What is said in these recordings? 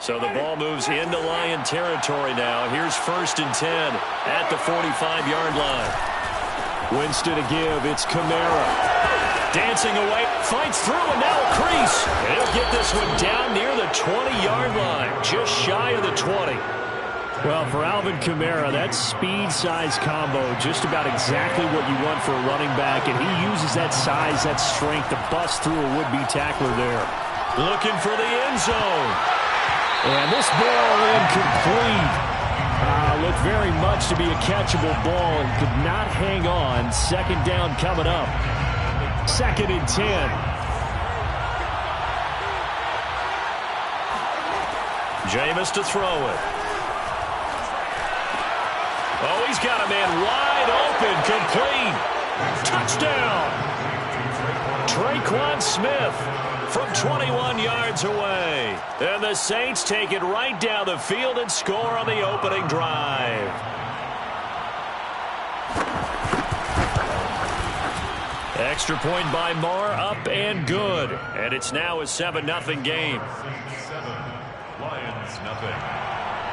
So the ball moves into Lion territory now. Here's 1st and 10 at the 45-yard line. Winston to give. It's Kamara. Dancing away. Fights through and now a crease. And he'll get this one down near the 20-yard line. Just shy of the 20. Well, for Alvin Kamara, that speed-size combo, just about exactly what you want for a running back, and he uses that size, that strength to bust through a would-be tackler there. Looking for the end zone. And this ball incomplete. Looked very much to be a catchable ball. He could not hang on. 2nd down coming up. 2nd and 10. Jameis to throw it. Oh, he's got a man wide open, complete. Touchdown. Traquan Smith from 21 yards away. And the Saints take it right down the field and score on the opening drive. Extra point by Moore, up and good. And it's now a 7-0 game. 7, Lions nothing.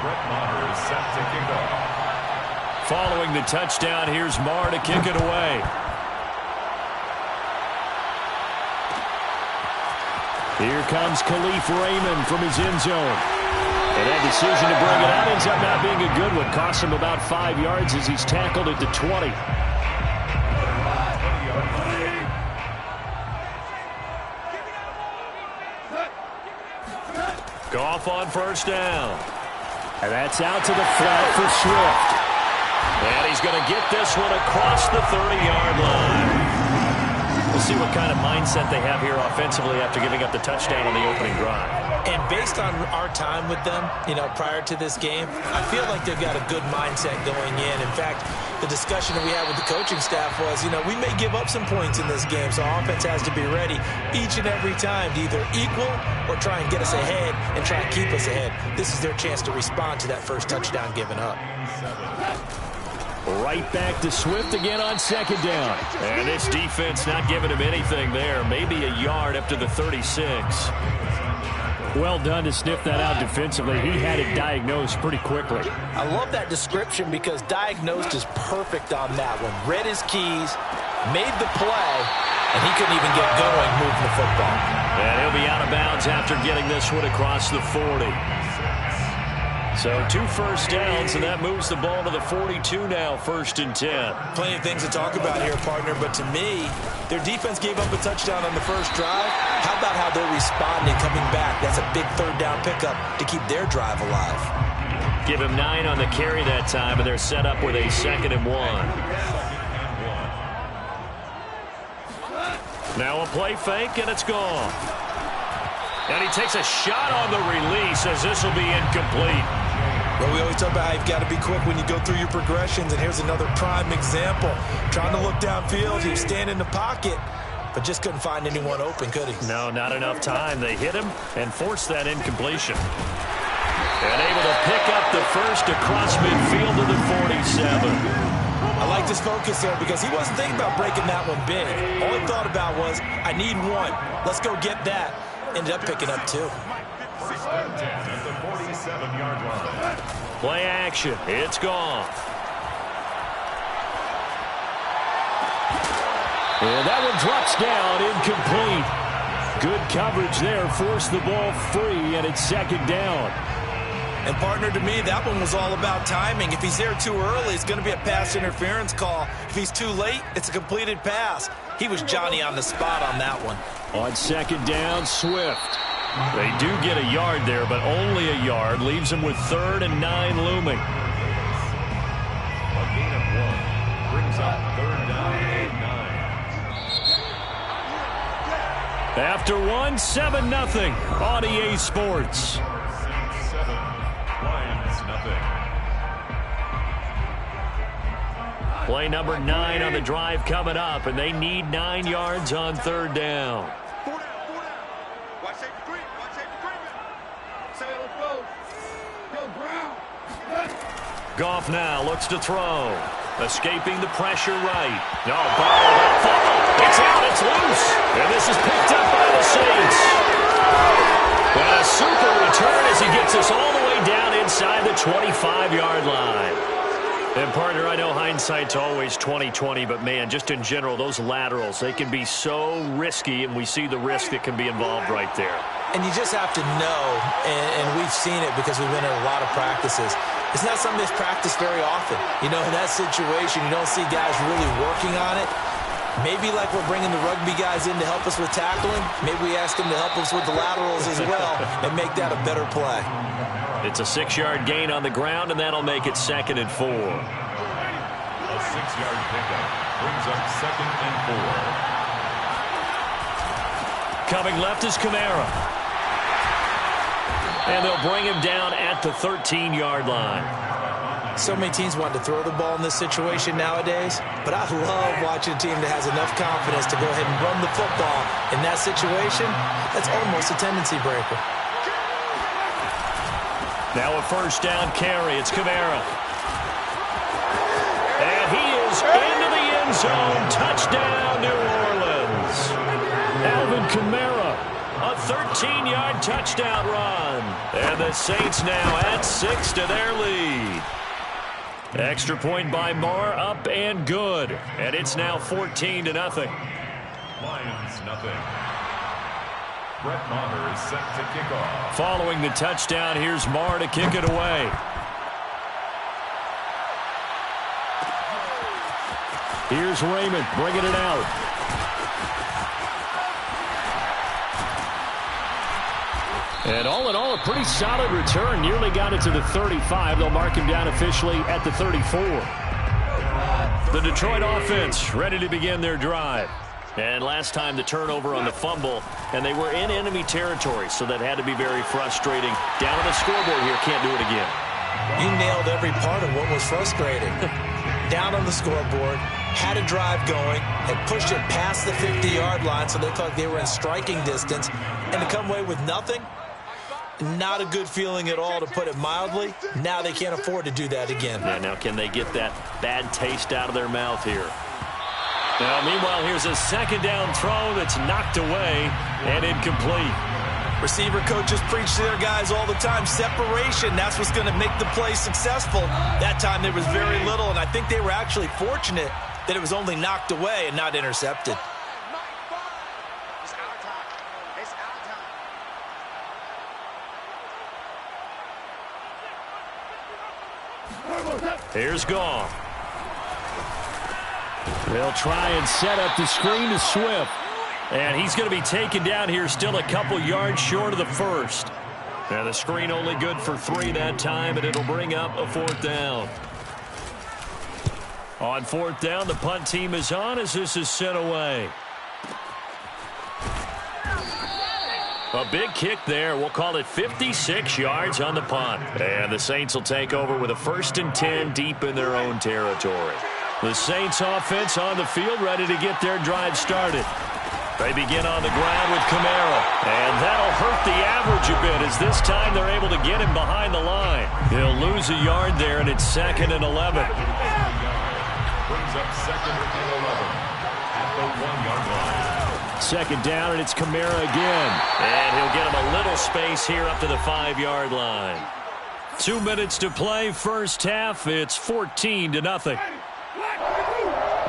Brett Maher is set to kick off. Following the touchdown, here's Maher to kick it away. Here comes Khalif Raymond from his end zone. And that decision to bring it out ends up not being a good one. Costs him about 5 yards as he's tackled at the 20. Goff on 1st down. And that's out to the flat for Swift. And he's going to get this one across the 30-yard line. We'll see what kind of mindset they have here offensively after giving up the touchdown on the opening drive. And based on our time with them, prior to this game, I feel like they've got a good mindset going in. In fact, the discussion that we had with the coaching staff was, we may give up some points in this game, so our offense has to be ready each and every time to either equal or try and get us ahead and try and keep us ahead. This is their chance to respond to that first touchdown given up. Right back to Swift again on 2nd down. And this defense not giving him anything there. Maybe a yard up to the 36. Well done to sniff that out defensively. He had it diagnosed pretty quickly. I love that description because diagnosed is perfect on that one. Read his keys, made the play, and he couldn't even get going moving the football. And he'll be out of bounds after getting this one across the 40. So 2 first downs, and that moves the ball to the 42 now, 1st and 10. Plenty of things to talk about here, partner, but to me, their defense gave up a touchdown on the first drive. How about how they're responding, coming back? That's a big 3rd down pickup to keep their drive alive. Give him 9 on the carry that time, and they're set up with a 2nd and 1. Now a play fake, and it's gone. And he takes a shot on the release as this will be incomplete. Well, we always talk about how you've got to be quick when you go through your progressions, and here's another prime example. Trying to look downfield, he was standing in the pocket, but just couldn't find anyone open, could he? No, not enough time. They hit him and forced that incompletion. And able to pick up the first across midfield to the 47. I like this focus there because he wasn't thinking about breaking that one big. All he thought about was, I need one. Let's go get that. Ended up picking up 2. Play action. It's gone. And that one drops down, incomplete. Good coverage there, forced the ball free, and it's 2nd down. And partner, to me, that one was all about timing. If he's there too early, it's going to be a pass interference call. If he's too late, it's a completed pass. He was Johnny on the spot on that one. On 2nd down, Swift. They do get a yard there, but only a yard. Leaves them with 3rd and 9 looming. A gain of 1 brings up 3rd down and 9. After 1, 7-0 on EA Sports. 7, Lions nothing. Play number 9 on the drive coming up, and they need 9 yards on 3rd down. Goff now looks to throw. Escaping the pressure right. No, ball. It's out. It's loose. And this is picked up by the Saints. And a super return as he gets us all the way down inside the 25-yard line. And, partner, I know hindsight's always 20/20, but, man, just in general, those laterals, they can be so risky, and we see the risk that can be involved right there. And you just have to know, and we've seen it because we've been in a lot of practices, it's not something that's practiced very often. You know, in that situation, you don't see guys really working on it. Maybe like we're bringing the rugby guys in to help us with tackling, maybe we ask them to help us with the laterals as well and make that a better play. It's a 6-yard gain on the ground, and that'll make it 2nd and 4. A 6-yard pickup brings up 2nd and 4. Coming left is Kamara. And they'll bring him down at the 13-yard line. So many teams want to throw the ball in this situation nowadays, but I love watching a team that has enough confidence to go ahead and run the football. In that situation, that's almost a tendency breaker. Now a 1st down carry. It's Kamara. And he is into the end zone. Touchdown, New Orleans. Alvin Kamara. A 13-yard touchdown run. And the Saints now at 6 to their lead. Extra point by Moore, up and good. And it's now 14-0. Lions nothing. Brett Maher is set to kick off. Following the touchdown, here's Moore to kick it away. Here's Raymond bringing it out. And all in all, a pretty solid return. Nearly got it to the 35. They'll mark him down officially at the 34. The Detroit offense ready to begin their drive. And last time the turnover on the fumble, and they were in enemy territory, so that had to be very frustrating. Down on the scoreboard here, can't do it again. You nailed every part of what was frustrating. Down on the scoreboard, had a drive going, had pushed it past the 50-yard line, so they thought they were in striking distance, and to come away with nothing, not a good feeling at all, to put it mildly. Now they can't afford to do that again. Yeah, now can they get that bad taste out of their mouth here? Now, meanwhile, here's a 2nd down throw that's knocked away and incomplete. Receiver coaches preach to their guys all the time. Separation, that's what's going to make the play successful. That time there was very little, and I think they were actually fortunate that it was only knocked away and not intercepted. Here's Goff. They'll try and set up the screen to Swift. And he's going to be taken down here, still a couple yards short of the 1st. Now the screen only good for 3 that time, and it'll bring up a 4th down. On 4th down, the punt team is on as this is sent away. A big kick there. We'll call it 56 yards on the punt. And the Saints will take over with a 1st and 10 deep in their own territory. The Saints offense on the field ready to get their drive started. They begin on the ground with Kamara. And that'll hurt the average a bit as this time they're able to get him behind the line. He'll lose a yard there, and it's 2nd and 11. Brings up 2nd and 11 at the 1-yard line. 2nd down, and it's Kamara again. And he'll get him a little space here up to the 5-yard line. 2 minutes to play, first half. It's 14-0.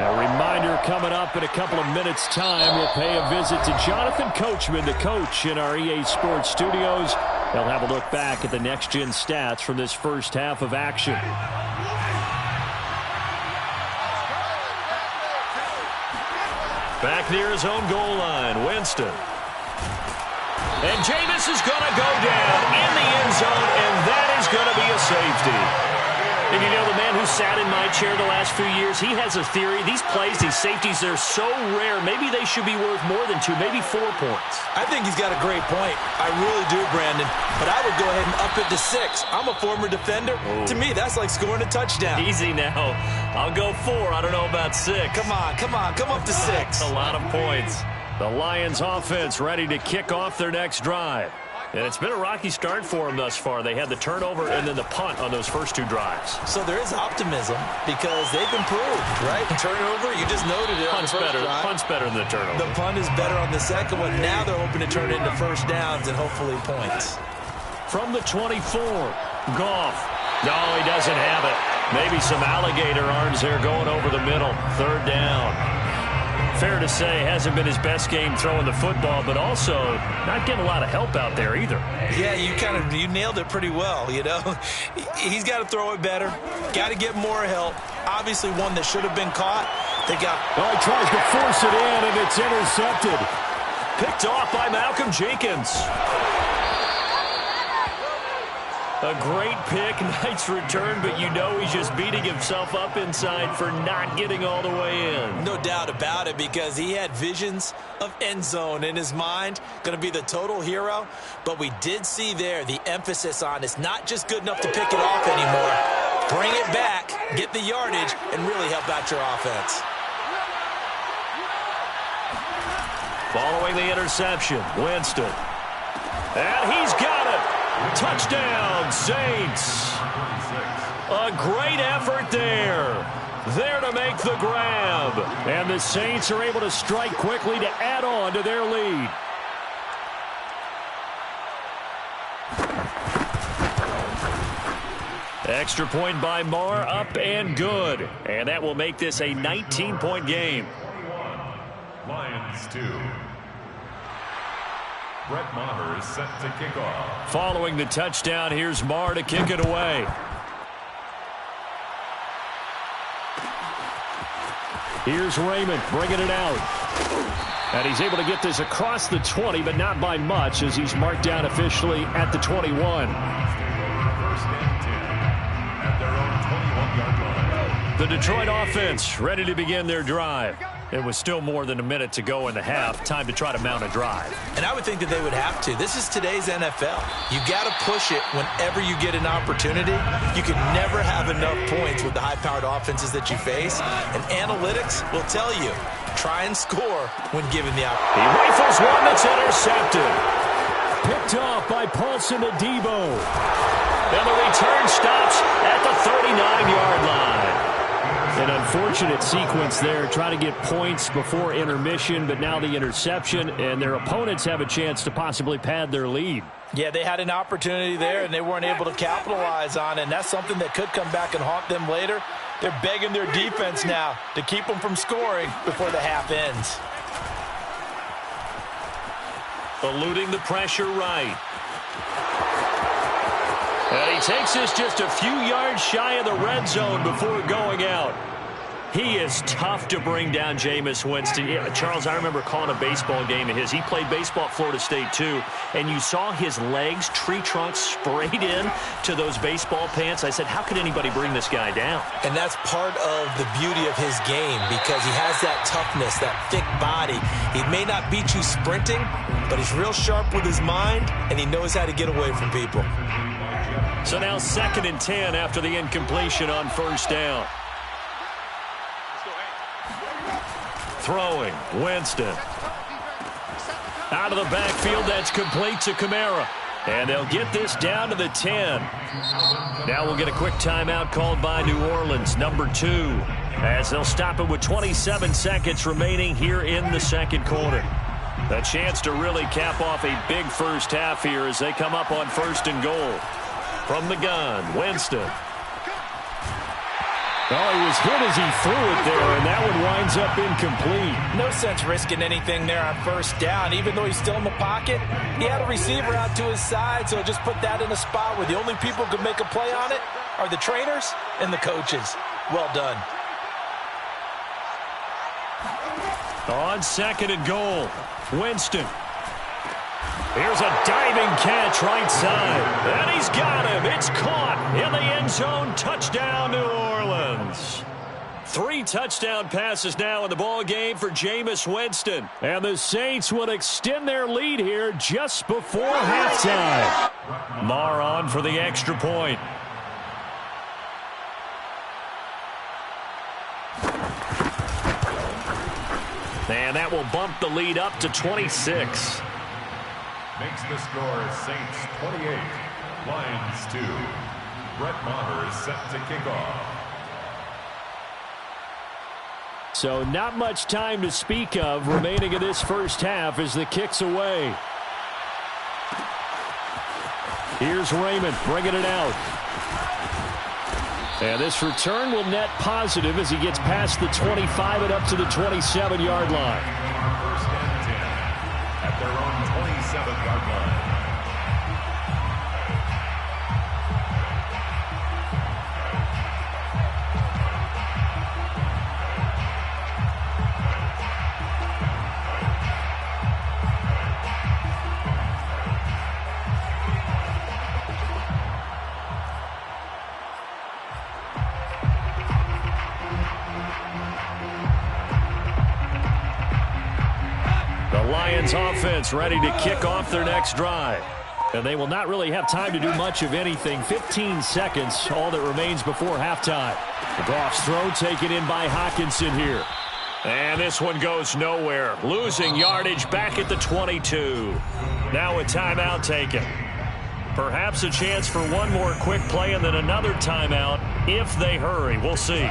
A reminder coming up in a couple of minutes' time. We'll pay a visit to Jonathan Coachman, the coach in our EA Sports studios. They'll have a look back at the next-gen stats from this first half of action. Back near his own goal line, Winston. And Jameis is going to go down in the end zone, and that is going to be a safety. And you know, the man who sat in my chair the last few years, he has a theory. These plays, these safeties, they're so rare. Maybe they should be worth more than 2, maybe 4 points. I think he's got a great point. I really do, Brandon. But I would go ahead and up it to 6. I'm a former defender. Oh. To me, that's like scoring a touchdown. Easy now. I'll go 4. I don't know about 6. Come on. Come up to 6. A lot of points. The Lions offense ready to kick off their next drive. And it's been a rocky start for them thus far. They had the turnover and then the punt on those first 2 drives. So there is optimism because they've improved, right? Turnover, you just noted it. Punt's better than the turnover. The punt is better on the second one. Now they're hoping to turn it into first downs and hopefully points. From the 24, Goff. No, he doesn't have it. Maybe some alligator arms there going over the middle. 3rd down. Fair to say, hasn't been his best game throwing the football, but also not getting a lot of help out there either. Yeah, you nailed it pretty well, you know. He's got to throw it better. Got to get more help. Obviously one that should have been caught. He tries to force it in, and it's intercepted. Picked off by Malcolm Jenkins. A great pick, nice return, but you know he's just beating himself up inside for not getting all the way in. No doubt about it, because he had visions of end zone in his mind. Going to be the total hero. But we did see there the emphasis on it's not just good enough to pick it off anymore. Bring it back, get the yardage, and really help out your offense. Following the interception, Winston. And he's got it. Touchdown, Saints. A great effort there. There to make the grab. And the Saints are able to strike quickly to add on to their lead. Extra point by Marr, up and good. And that will make this a 19-point game. Lions 2. Brett Maher is set to kick off. Following the touchdown, here's Marr to kick it away. Here's Raymond bringing it out. And he's able to get this across the 20, but not by much, as he's marked down officially at the 21. First and 10 at their own 21-yard line. The Detroit offense ready to begin their drive. It was still more than a minute to go in the half. Time to try to mount a drive. And I would think that they would have to. This is today's NFL. You got to push it whenever you get an opportunity. You can never have enough points with the high-powered offenses that you face. And analytics will tell you, try and score when given the opportunity. He rifles one that's intercepted. Picked off by Paulson Adebo. And the return stops at the 39-yard line. An unfortunate sequence there, trying to get points before intermission, but now the interception, and their opponents have a chance to possibly pad their lead. Yeah, they had an opportunity there, and they weren't able to capitalize on it, and that's something that could come back and haunt them later. They're begging their defense now to keep them from scoring before the half ends. Eluding the pressure right. And he takes this just a few yards shy of the red zone before going out. He is tough to bring down, Jameis Winston. Yeah, Charles, I remember calling a baseball game of his. He played baseball at Florida State, too. And you saw his legs, tree trunks sprayed in to those baseball pants. I said, how could anybody bring this guy down? And that's part of the beauty of his game, because he has that toughness, that thick body. He may not beat you sprinting, but he's real sharp with his mind, and he knows how to get away from people. So now 2nd and 10 after the incompletion on first down. Throwing, Winston. Out of the backfield, that's complete to Kamara. And they'll get this down to the 10. Now we'll get a quick timeout called by New Orleans, number 2, as they'll stop it with 27 seconds remaining here in the second quarter. A chance to really cap off a big first half here as they come up on 1st and goal. From the gun, Winston. Oh, he was hit as he threw it there, and that one winds up incomplete. No sense risking anything there on first down. Even though he's still in the pocket, he had a receiver out to his side, so just put that in a spot where the only people who could make a play on it are the trainers and the coaches. Well done. On 2nd and goal, Winston. Here's a diving catch right side. And he's got him. It's caught in the end zone. Touchdown, New Orleans. 3 touchdown passes now in the ball game for Jameis Winston. And the Saints will extend their lead here just before halftime. Marr on for the extra point. And that will bump the lead up to 26. Makes the score Saints 28, Lions 2. Brett Maher is set to kick off. So not much time to speak of remaining in this first half as the kick's away. Here's Raymond bringing it out. And this return will net positive as he gets past the 25 and up to the 27-yard line. First and 10 at their own 27-yard line. Lions offense ready to kick off their next drive. And they will not really have time to do much of anything. 15 seconds, all that remains before halftime. Goff's throw taken in by Hockenson here. And this one goes nowhere. Losing yardage back at the 22. Now a timeout taken. Perhaps a chance for one more quick play and then another timeout if they hurry. We'll see.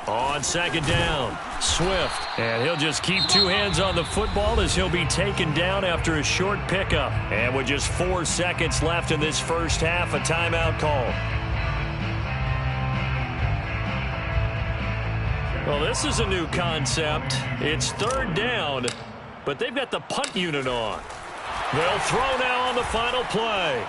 On second down, Swift. And he'll just keep two hands on the football as he'll be taken down after a short pickup. And with just 4 seconds left in this first half, a timeout call. Well, this is a new concept. It's third down, but they've got the punt unit on. They'll throw now on the final play.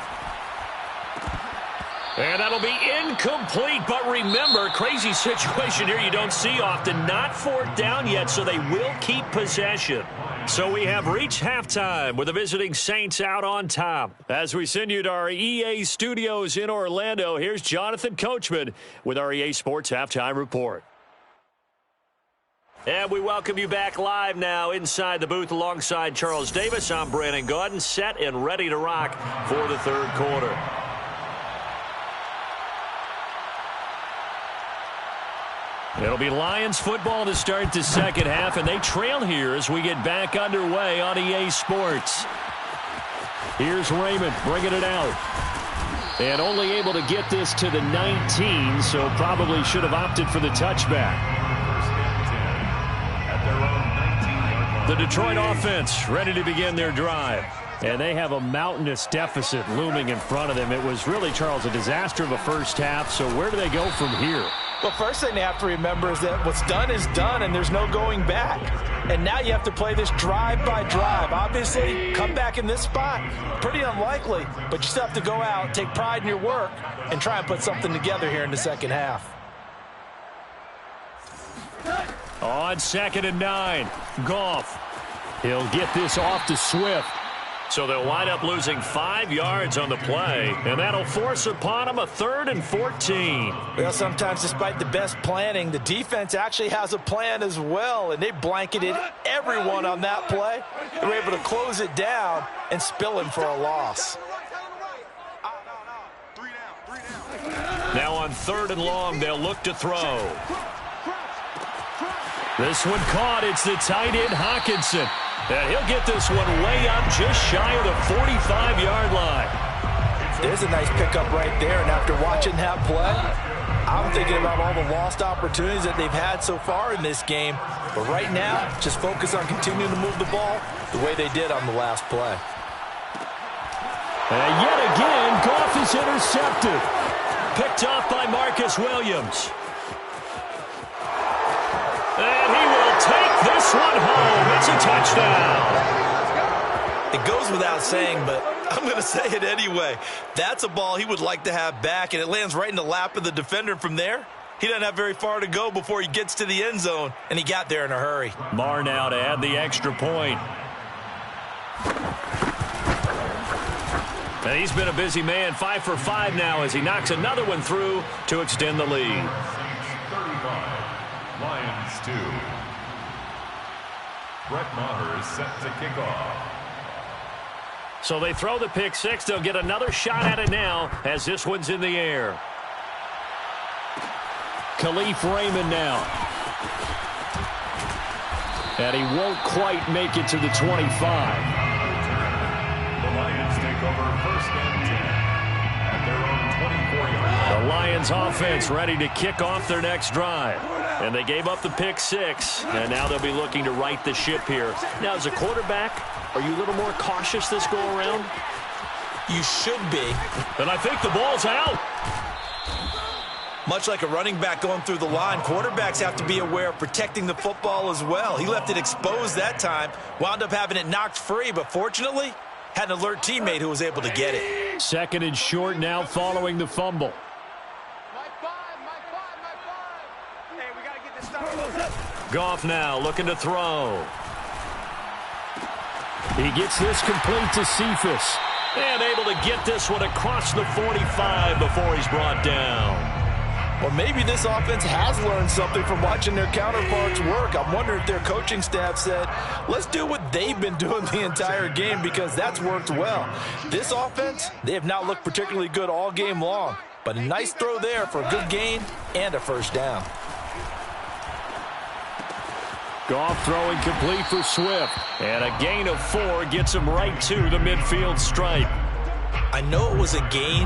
And that'll be incomplete, but remember, crazy situation here you don't see often. Not fourth down yet, so they will keep possession. So we have reached halftime with the visiting Saints out on top. As we send you to our EA studios in Orlando, here's Jonathan Coachman with our EA Sports Halftime Report. And we welcome you back live now inside the booth alongside Charles Davis. I'm Brandon Gaudin, set and ready to rock for the third quarter. It'll be Lions football to start the second half, and they trail here as we get back underway on EA Sports. Here's Raymond bringing it out. And only able to get this to the 19, so probably should have opted for the touchback. The Detroit offense ready to begin their drive. And they have a mountainous deficit looming in front of them. It was really, Charles, a disaster of a first half, so where do they go from here? Well, first thing they have to remember is that what's done is done, and there's no going back. And now you have to play this drive by drive. Obviously, come back in this spot, pretty unlikely, but you still have to go out, take pride in your work, and try and put something together here in the second half. On 2nd and 9, Goff. He'll get this off to Swift. So they'll wind up losing 5 yards on the play, and that'll force upon them a 3rd and 14. Well, sometimes despite the best planning, the defense actually has a plan as well, and they blanketed everyone on that play. They were able to close it down and spill him for a loss. Now on 3rd and long, they'll look to throw. This one caught. It's the tight end, Hockenson. And he'll get this one way up just shy of the 45-yard line. There's a nice pickup right there, and after watching that play, I'm thinking about all the lost opportunities that they've had so far in this game. But right now, just focus on continuing to move the ball the way they did on the last play. And yet again, Goff is intercepted. Picked off by Marcus Williams. And he will take this one home. It's a touchdown. It goes without saying, but I'm going to say it anyway. That's a ball he would like to have back, and it lands right in the lap of the defender from there. He doesn't have very far to go before he gets to the end zone, and he got there in a hurry. Marr now to add the extra point. And he's been a busy man, 5 for 5 now as he knocks another one through to extend the lead. 35, Lions 2. Brett Maher is set to kick off. So they throw the pick six. They'll get another shot at it now as this one's in the air. Khalif Raymond now. And he won't quite make it to the 25. The Lions take over 1st and 10 at their own 24-yard line. The Lions offense ready to kick off their next drive. And they gave up the pick 6, and now they'll be looking to right the ship here. Now, as a quarterback, are you a little more cautious this go-around? You should be. And I think the ball's out. Much like a running back going through the line, quarterbacks have to be aware of protecting the football as well. He left it exposed that time, wound up having it knocked free, but fortunately, had an alert teammate who was able to get it. 2nd and short now following the fumble. Goff now looking to throw. He gets this complete to Cephas. And able to get this one across the 45 before he's brought down. Well, maybe this offense has learned something from watching their counterparts work. I'm wondering if their coaching staff said, let's do what they've been doing the entire game, because that's worked well. This offense, they have not looked particularly good all game long, but a nice throw there for a good gain and a 1st down. Goff throwing complete for Swift. And a gain of 4 gets him right to the midfield stripe. I know it was a gain,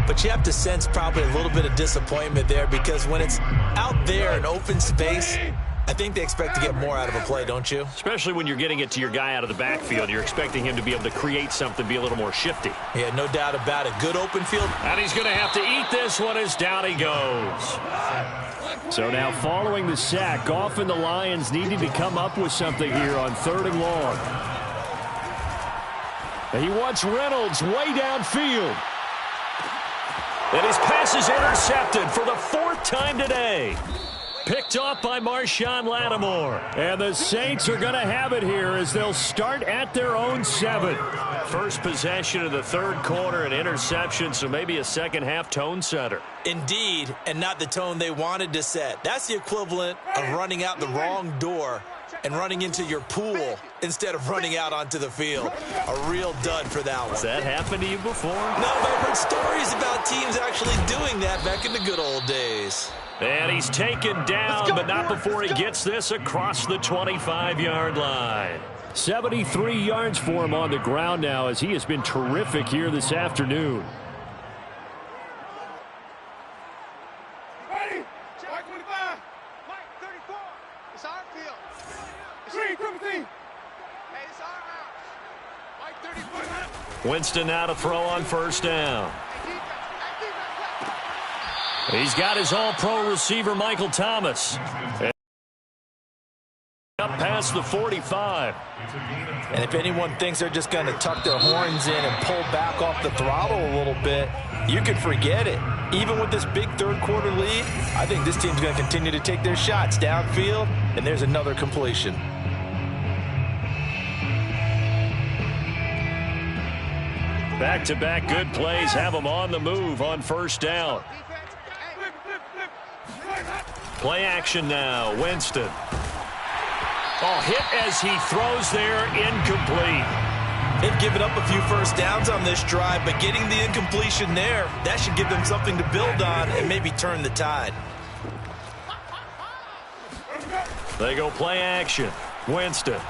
but you have to sense probably a little bit of disappointment there, because when it's out there in open space, I think they expect to get more out of a play, don't you? Especially when you're getting it to your guy out of the backfield. You're expecting him to be able to create something, be a little more shifty. Yeah, no doubt about it. Good open field. And he's going to have to eat this one as down he goes. So now following the sack, Goff and the Lions needing to come up with something here on 3rd and long. And he wants Reynolds way downfield. And his pass is intercepted for the 4th time today. Picked off by Marshawn Lattimore. And the Saints are going to have it here as they'll start at their own 7. First possession of the 3rd quarter, an interception, so maybe a second-half tone setter. Indeed, and not the tone they wanted to set. That's the equivalent of running out the wrong door and running into your pool instead of running out onto the field. A real dud for that one. Has that happened to you before? No, but I've heard stories about teams actually doing that back in the good old days. And he's taken down, but not before he gets this across the 25-yard line. 73 yards for him on the ground now, as he has been terrific here this afternoon. Ready? Check 25. Mike, 34. It's our field. It's Green, Griffin. Hey, it's our house. Mike, 34. Winston now to throw on 1st down. He's got his all-pro receiver, Michael Thomas. Up past the 45. And if anyone thinks they're just going to tuck their horns in and pull back off the throttle a little bit, you can forget it. Even with this big 3rd quarter lead, I think this team's going to continue to take their shots downfield, and there's another completion. Back-to-back good plays have him on the move on 1st down. Play action now, Winston. Oh, hit as he throws there, incomplete. They've given up a few 1st downs on this drive, but getting the incompletion there, that should give them something to build on and maybe turn the tide. They go play action. Winston.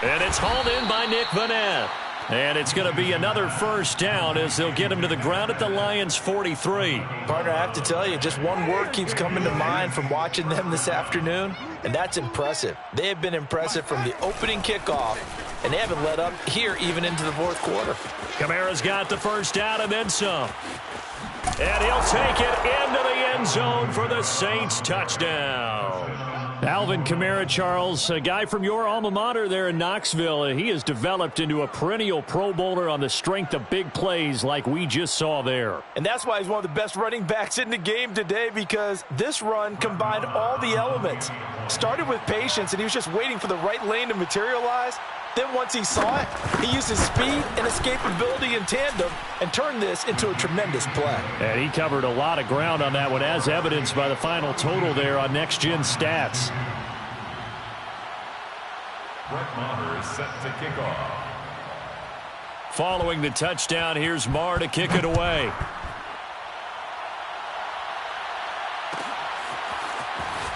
And it's hauled in by Nick Vanette. And it's going to be another 1st down as they'll get him to the ground at the Lions' 43. Partner, I have to tell you, just one word keeps coming to mind from watching them this afternoon, and that's impressive. They have been impressive from the opening kickoff, and they haven't let up here even into the 4th quarter. Kamara's got the 1st down and then some. And he'll take it into the end zone for the Saints touchdown. Alvin Kamara, Charles, a guy from your alma mater there in Knoxville. He has developed into a perennial Pro Bowler on the strength of big plays like we just saw there. And that's why he's one of the best running backs in the game today, because this run combined all the elements. Started with patience, and he was just waiting for the right lane to materialize. Then once he saw it, he used his speed and escapability in tandem and turned this into a tremendous play. And he covered a lot of ground on that one, as evidenced by the final total there on Next Gen Stats. Brett Maher is set to kick off. Following the touchdown, here's Maher to kick it away.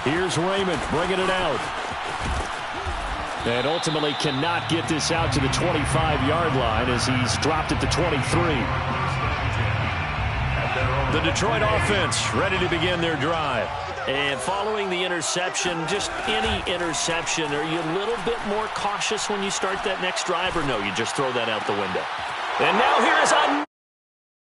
Here's Raymond bringing it out. And ultimately cannot get this out to the 25-yard line as he's dropped at the 23. The Detroit offense ready to begin their drive. And following the interception, just any interception, are you a little bit more cautious when you start that next drive, or no, you just throw that out the window? And now here is